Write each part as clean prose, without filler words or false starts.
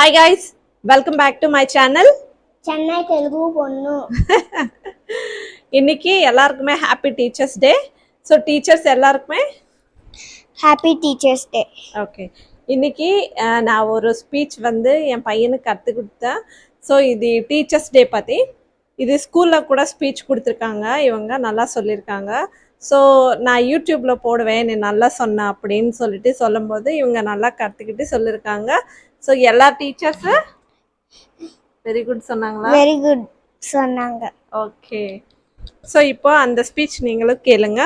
Hi guys, welcome back to my channel. Chennai Telugu பொண்ணு. இன்னைக்கு எல்லாருக்குமே happy teachers day. So teachers எல்லாருக்குமே ஹாப்பி டீச்சர்ஸ் டே. ஓகே, இன்னைக்கு நான் ஒரு ஸ்பீச் வந்து என் பையனுக்கு கற்றுக் கொடுத்தேன். ஸோ இது டீச்சர்ஸ் டே பற்றி இது ஸ்கூலில் கூட ஸ்பீச் கொடுத்துருக்காங்க. இவங்க நல்லா சொல்லியிருக்காங்க. ஸோ நான் யூடியூப்பில் போடுவேன் நீ நல்லா சொன்ன அப்படின்னு சொல்லிட்டு சொல்லும்போது இவங்க நல்லா கற்றுக்கிட்டு சொல்லியிருக்காங்க. ஸோ எல்லா டீச்சர்ஸு வெரி குட் சொன்னாங்களா? வெரி குட் சொன்னாங்க. ஓகே, ஸோ இப்போ அந்த ஸ்பீச் நீங்களும் கேளுங்க,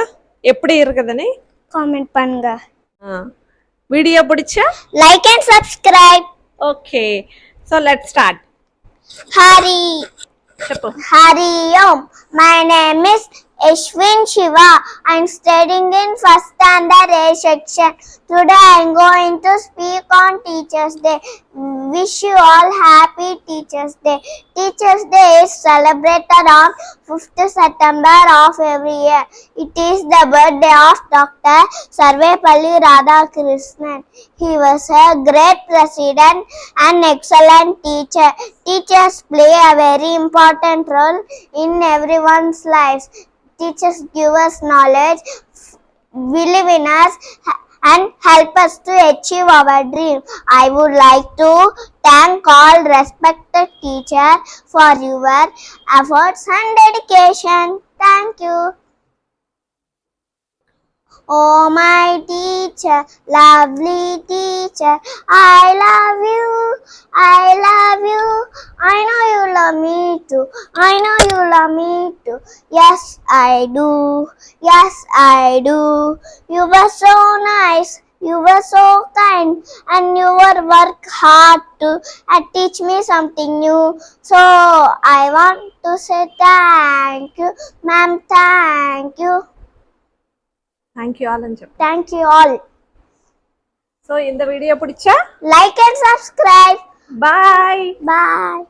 எப்படி இருக்குதுன்னு காமெண்ட் பண்ணுங்க. வீடியோ பிடிச்சா like and subscribe. Okay, so let start. Hari చెప్పు. Hari Om. My name is Ashwin Shiva. I'm studying in first standard A section. Today I'm going to speak on Teachers Day. Wish you all happy Teachers Day. Teachers Day is celebrated on 5th September of every year. It is the birthday of Dr. Sarvepalli Radhakrishnan. He was a great president and excellent teacher. Teachers play a very important role in everyone's lives. Teachers give us knowledge, believe in us, and help us to achieve our dream. I would like to thank all respected teachers for your efforts and dedication. Thank you. Oh my teacher, lovely teacher, I love you, I love you. I know you love me too, I know you love me too. Yes I do, yes I do. You were so nice, you were so kind, and you were work hard to teach me something new. So I want to say thank you, ma'am, thank you. Thank you all అని చెప్పు. Thank you all. So இந்த video பிடிச்சா Like and subscribe. Bye. Bye.